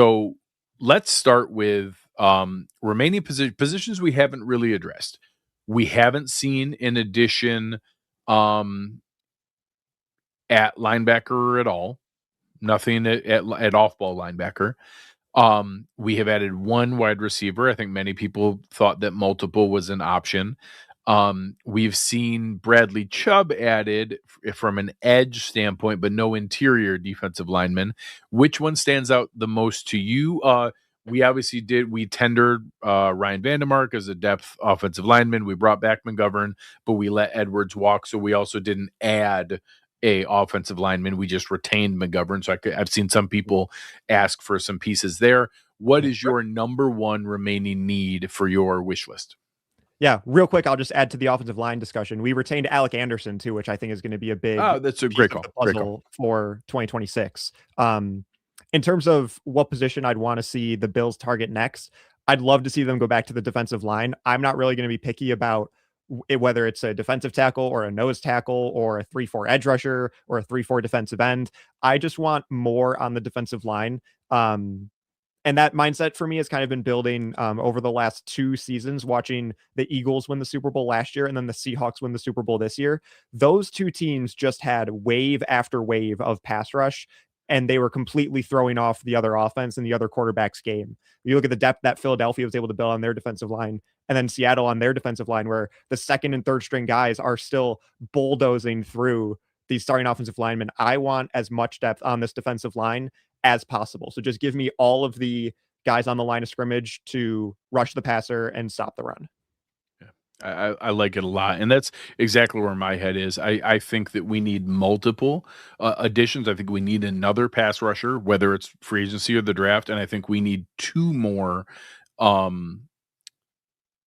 So let's start with remaining positions we haven't really addressed. We haven't seen an addition um, at linebacker at all. Nothing at off ball linebacker. We have added one wide receiver. I think many people thought that multiple was an option. We've seen Bradley Chubb added from an edge standpoint, but no interior defensive lineman. Which one stands out the most to you? We tendered Ryan Vandemark as a depth offensive lineman. We brought back McGovern, but we let Edwards walk. So we also didn't add a offensive lineman. We just retained McGovern. So I've seen some people ask for some pieces there. What is your number one remaining need for your wish list? Yeah, real quick, I'll just add to the offensive line discussion. We retained Alec Anderson too, which I think is going to be a big that's a great call. Puzzle for 2026. In terms of what position I'd want to see the Bills target next, I'd love to see them go back to the defensive line. I'm not really going to be picky about whether it's a defensive tackle or a nose tackle or a 3-4 edge rusher or a 3-4 defensive end. I just want more on the defensive line. And that mindset for me has kind of been building over the last 2 seasons, watching the Eagles win the Super Bowl last year and then the Seahawks win the Super Bowl this year. Those 2 teams just had wave after wave of pass rush, and they were completely throwing off the other offense and the other quarterback's game. You look at the depth that Philadelphia was able to build on their defensive line, and then Seattle on their defensive line, where the second and third string guys are still bulldozing through these starting offensive linemen. I want as much depth on this defensive line as possible. So just give me all of the guys on the line of scrimmage to rush the passer and stop the run. Yeah, I like it a lot. And that's exactly where my head is. I think that we need multiple additions. I think we need another pass rusher, whether it's free agency or the draft. And I think we need 2 more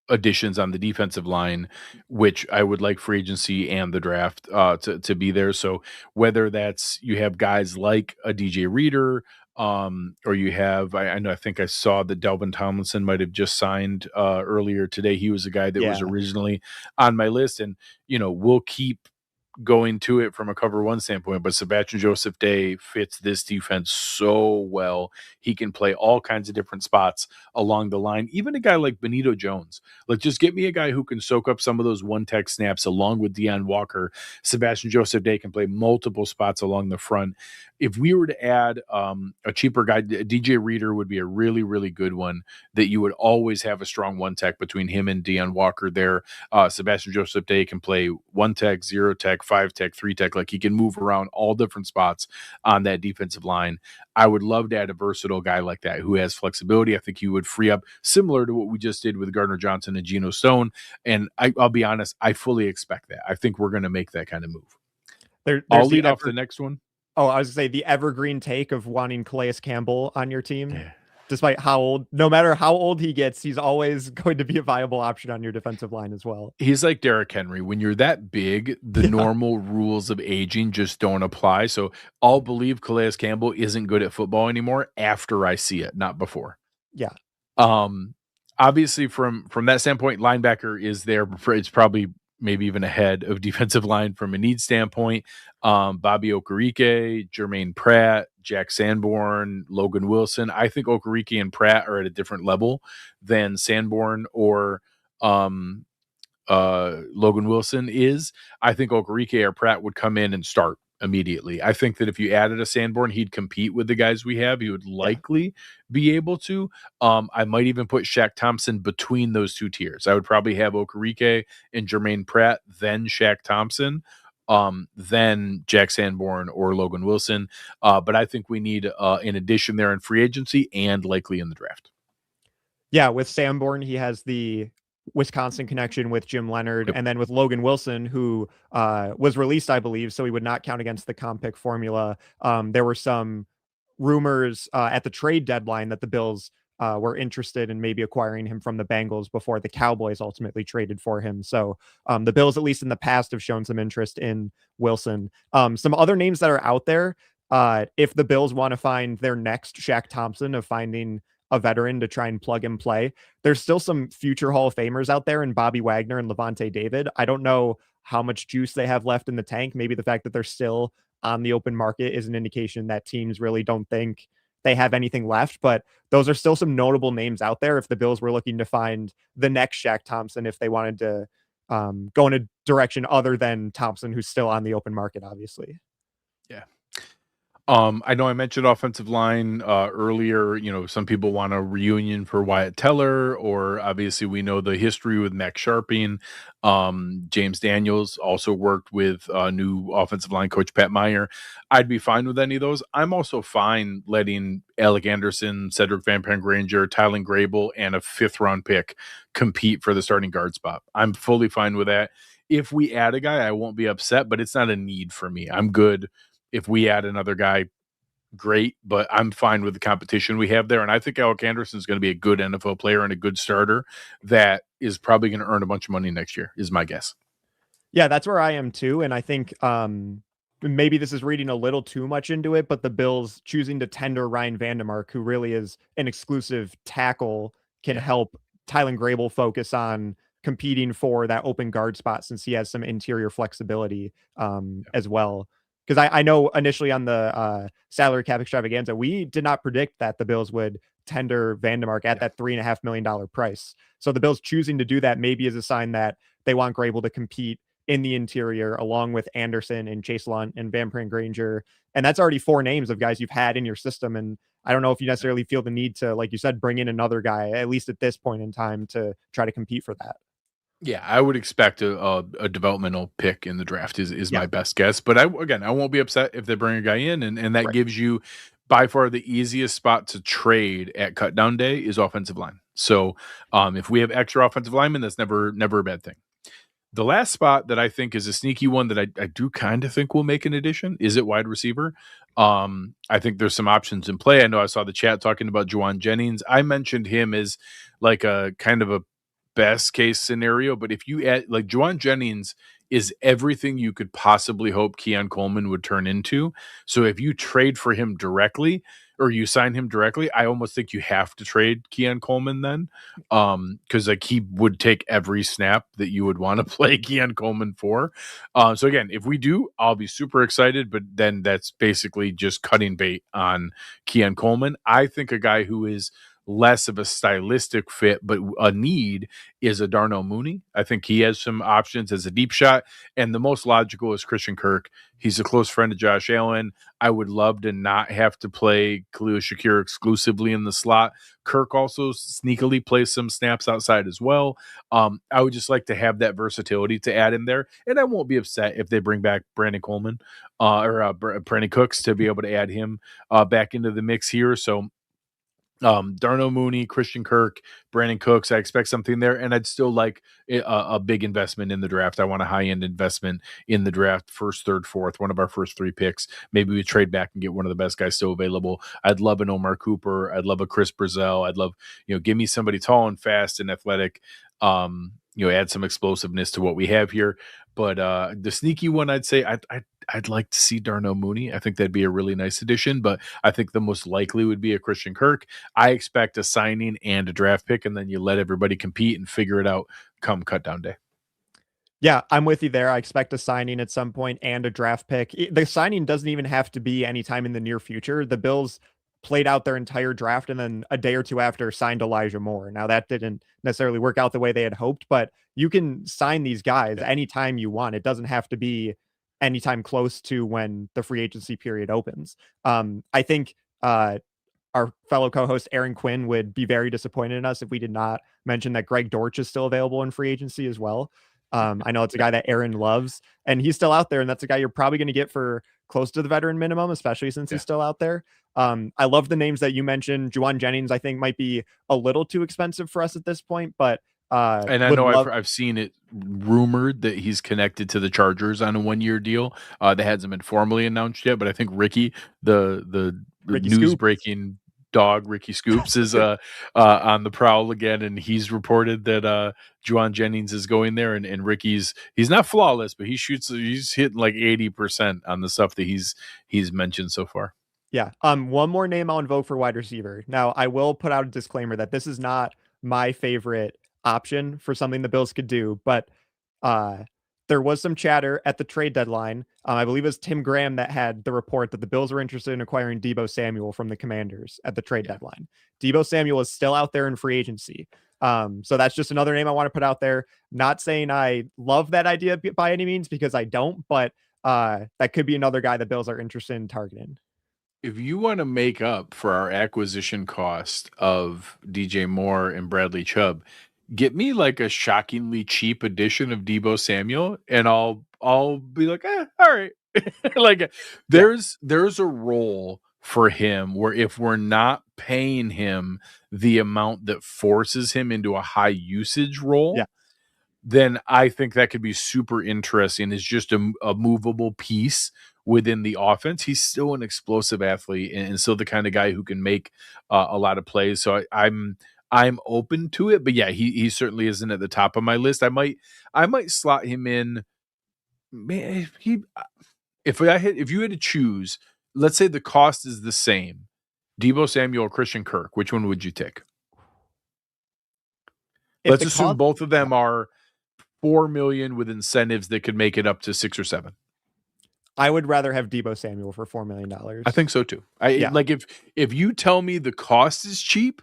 additions on the defensive line, which I would like free agency and the draft to be there. So whether that's you have guys like a DJ Reader, or you have I think I saw that Delvin Tomlinson might have just signed earlier today. He was a guy that was originally on my list, and we'll keep going to it from a cover one standpoint, but Sebastian Joseph Day fits this defense so well. He can play all kinds of different spots along the line. Even a guy like Benito Jones, like just get me a guy who can soak up some of those one tech snaps along with Deion Walker. Sebastian Joseph Day can play multiple spots along the front. If we were to add a cheaper guy, DJ Reader would be a really, really good one that you would always have a strong one tech between him and Deion Walker there. Sebastian Joseph Day can play one tech, 0 tech, 5 tech, 3 tech. Like he can move around all different spots on that defensive line. I would love to add a versatile guy like that who has flexibility. I think he would free up, similar to what we just did with Gardner Johnson and Geno Stone. And I'll be honest, I fully expect that. I think we're going to make that kind of move. I'll lead off the next one. Oh, I was going to say the evergreen take of wanting Calais Campbell on your team. Despite how old, no matter how old he gets, he's always going to be a viable option on your defensive line as well. He's like Derrick Henry. When you're that big, the normal rules of aging just don't apply. So I'll believe Calais Campbell isn't good at football anymore after I see it, not before. Yeah. Obviously from that standpoint, linebacker is there. It's probably maybe even ahead of defensive line from a need standpoint. Bobby Okereke, Jermaine Pratt, Jack Sanborn, Logan Wilson. I think Okereke and Pratt are at a different level than Sanborn or Logan Wilson is. I think Okereke or Pratt would come in and start immediately. I think that if you added a Sanborn, he'd compete with the guys we have. He would likely be able to. I might even put Shaq Thompson between those 2 tiers. I would probably have Okereke and Jermaine Pratt, then Shaq Thompson, then Jack Sanborn or Logan Wilson. But I think we need an addition there in free agency and likely in the draft. Yeah, with Sanborn, he has the Wisconsin connection with Jim Leonard, and then with Logan Wilson, who was released, I believe, so he would not count against the comp pick formula. There were some rumors at the trade deadline that the Bills were interested in maybe acquiring him from the Bengals before the Cowboys ultimately traded for him. So the Bills, at least in the past, have shown some interest in Wilson. Some other names that are out there, if the Bills want to find their next Shaq Thompson of finding a veteran to try and plug and play, there's still some future Hall of Famers out there in Bobby Wagner and Levante David. I don't know how much juice they have left in the tank. Maybe the fact that they're still on the open market is an indication that teams really don't think they have anything left, but those are still some notable names out there if the Bills were looking to find the next Shaq Thompson, if they wanted to go in a direction other than Thompson, who's still on the open market, obviously. Yeah. I know I mentioned offensive line earlier. You know, some people want a reunion for Wyatt Teller, or obviously we know the history with Max Sharping. James Daniels also worked with new offensive line coach Pat Meyer. I'd be fine with any of those. I'm also fine letting Alec Anderson, Cedric Van Granger, Tylen Grable, and a 5th-round pick compete for the starting guard spot. I'm fully fine with that. If we add a guy, I won't be upset, but it's not a need for me. I'm good if we add another guy, great, but I'm fine with the competition we have there. And I think Alec Anderson is going to be a good NFL player and a good starter that is probably going to earn a bunch of money next year, is my guess. Yeah, that's where I am too. And I think maybe this is reading a little too much into it, but the Bills choosing to tender Ryan Vandermark, who really is an exclusive tackle, can Yeah. help Tylen Grable focus on competing for that open guard spot since he has some interior flexibility as well. Because I know initially on the salary cap extravaganza, we did not predict that the Bills would tender Vandermark at Yeah. that $3.5 million price. So the Bills choosing to do that maybe is a sign that they want Grable to compete in the interior along with Anderson and Chase Lunt and Van Granger. And that's already 4 names of guys you've had in your system. And I don't know if you necessarily feel the need to, like you said, bring in another guy, at least at this point in time, to try to compete for that. Yeah, I would expect a developmental pick in the draft is Yeah, my best guess. But I won't be upset if they bring a guy in, and that right. gives you by far the easiest spot to trade at cut down day is offensive line. So if we have extra offensive linemen, that's never a bad thing. The last spot that I think is a sneaky one that I do kind of think will make an addition is at wide receiver. I think there's some options in play. I know I saw the chat talking about Juwan Jennings. I mentioned him as like a kind of a best case scenario, but if you add like Juwan Jennings is everything you could possibly hope Keon Coleman would turn into. So if you trade for him directly or you sign him directly, I almost think you have to trade Keon Coleman then. Because like he would take every snap that you would want to play Keon Coleman for. So again, if we do, I'll be super excited, but then that's basically just cutting bait on Keon Coleman. I think a guy who is less of a stylistic fit, but a need is a Darnell Mooney. I think he has some options as a deep shot, and the most logical is Christian Kirk. He's a close friend of Josh Allen. I would love to not have to play Khalil Shakir exclusively in the slot. Kirk also sneakily plays some snaps outside as well. I would just like to have that versatility to add in there, and I won't be upset if they bring back Brandon Coleman Brandon Cooks to be able to add him back into the mix here. So Darnell Mooney, Christian Kirk, Brandon Cooks. I expect something there, and I'd still like a big investment in the draft. I want a high end investment in the draft, first, third, fourth, one of our first 3 picks. Maybe we trade back and get one of the best guys still available. I'd love an Omar Cooper. I'd love a Chris Brazell. I'd love, give me somebody tall and fast and athletic. Add some explosiveness to what we have here. But the sneaky one, I'd say, I'd like to see Darnell Mooney. I think that'd be a really nice addition, but I think the most likely would be a Christian Kirk. I expect a signing and a draft pick, and then you let everybody compete and figure it out come cut down day. Yeah, I'm with you there. I expect a signing at some point and a draft pick. The signing doesn't even have to be anytime in the near future. The Bills played out their entire draft and then a day or two after signed Elijah Moore. Now that didn't necessarily work out the way they had hoped, but you can sign these guys anytime you want. It doesn't have to be anytime close to when the free agency period opens. I think our fellow co-host Aaron Quinn would be very disappointed in us if we did not mention that Greg Dortch is still available in free agency as well. I know it's a guy that Aaron loves, and he's still out there, and that's a guy you're probably going to get for close to the veteran minimum, especially since he's still out there. I love the names that you mentioned. Juwan Jennings, I think, might be a little too expensive for us at this point, but and I know I've seen it rumored that he's connected to the Chargers on a 1-year deal. That hasn't been formally announced yet, but I think Ricky, the news breaking dog Ricky Scoops is on the prowl again, and he's reported that Juwan Jennings is going there, and Ricky's he's not flawless, but he's hitting like 80% on the stuff that he's mentioned so far. Yeah. One more name I'll invoke for wide receiver. Now, I will put out a disclaimer that this is not my favorite option for something the Bills could do, but the there was some chatter at the trade deadline. I believe it was Tim Graham that had the report that the Bills were interested in acquiring Deebo Samuel from the Commanders at the trade deadline. Deebo Samuel is still out there in free agency. So that's just another name I want to put out there. Not saying I love that idea by any means, because I don't, but that could be another guy the Bills are interested in targeting. If you want to make up for our acquisition cost of DJ Moore and Bradley Chubb, get me like a shockingly cheap edition of Deebo Samuel, and I'll be like, all right. Like there's a role for him where if we're not paying him the amount that forces him into a high usage role, then I think that could be super interesting. It's just a movable piece within the offense. He's still an explosive athlete and still the kind of guy who can make a lot of plays. So I'm open to it, but yeah, he certainly isn't at the top of my list. I might slot him in. Man, if you had to choose, let's say the cost is the same, Deebo Samuel or Christian Kirk, which one would you take? Let's assume both of them are $4 million with incentives that could make it up to 6 or 7. I would rather have Deebo Samuel for $4 million. I think so too. Like if you tell me the cost is cheap,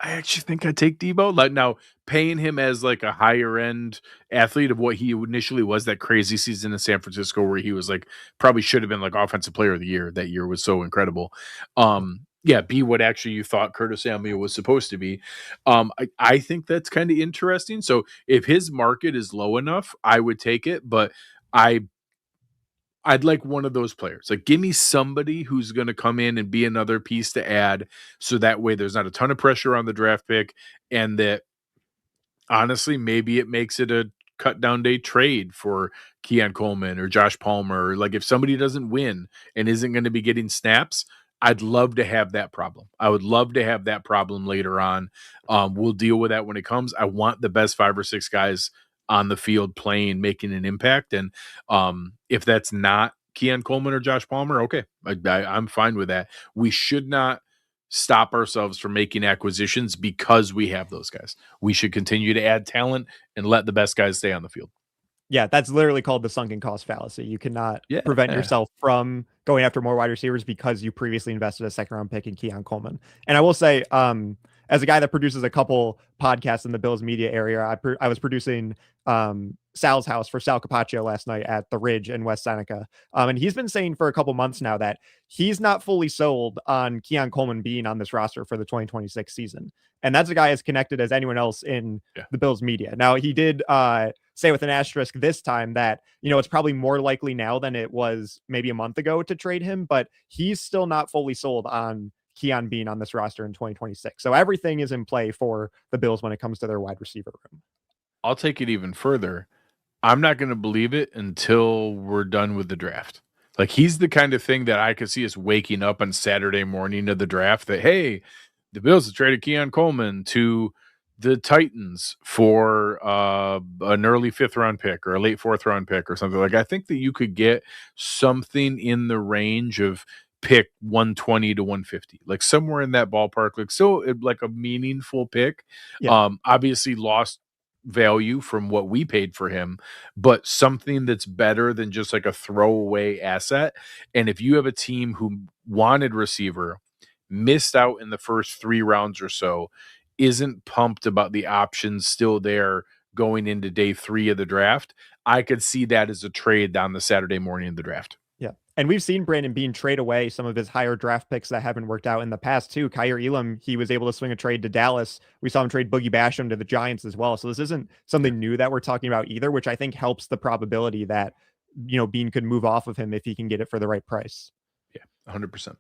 I actually think I'd take Deebo. Like now, paying him as like a higher end athlete of what he initially was, that crazy season in San Francisco where he was like probably should have been like offensive player of the year. That year was so incredible. Be what actually you thought Curtis Samuel was supposed to be. I think that's kind of interesting. So if his market is low enough, I would take it, but I'd like one of those players. Like, give me somebody who's going to come in and be another piece to add, so that way there's not a ton of pressure on the draft pick, and that honestly, maybe it makes it a cut down day trade for Keon Coleman or Josh Palmer. Like, if somebody doesn't win and isn't going to be getting snaps, I'd love to have that problem. I would love to have that problem later on. We'll deal with that when it comes. I want the best 5 or 6 guys on the field playing, making an impact. And if that's not Keon Coleman or Josh Palmer, okay, I'm fine with that. We should not stop ourselves from making acquisitions because we have those guys. We should continue to add talent and let the best guys stay on the field. Yeah, that's literally called the sunken cost fallacy. You cannot prevent yourself from going after more wide receivers because you previously invested a second round pick in Keon Coleman. And I will say, as a guy that produces a couple podcasts in the Bills media area, I was producing Sal's house for Sal Capaccio last night at the Ridge in West Seneca. And he's been saying for a couple months now that he's not fully sold on Keon Coleman being on this roster for the 2026 season. And that's a guy as connected as anyone else in the Bills media. Now, he did say with an asterisk this time that, it's probably more likely now than it was maybe a month ago to trade him, but he's still not fully sold on Keon being on this roster in 2026. So everything is in play for the Bills when it comes to their wide receiver room. I'll take it even further. I'm not going to believe it until we're done with the draft. Like, he's the kind of thing that I could see us waking up on Saturday morning of the draft that, hey, the Bills have traded Keon Coleman to the Titans for an early 5th round pick or a late 4th round pick or something. Like, I think that you could get something in the range of pick 120 to 150, like somewhere in that ballpark, like so like a meaningful pick. Obviously lost value from what we paid for him, but something that's better than just like a throwaway asset. And if you have a team who wanted receiver, missed out in the first 3 rounds or so, isn't pumped about the options still there going into day 3 of the draft, I could see that as a trade down the Saturday morning of the draft. Yeah. And we've seen Brandon Beane trade away some of his higher draft picks that haven't worked out in the past too. Kyer Elam, he was able to swing a trade to Dallas. We saw him trade Boogie Basham to the Giants as well. So this isn't something new that we're talking about either, which I think helps the probability that, Beane could move off of him if he can get it for the right price. Yeah, 100%.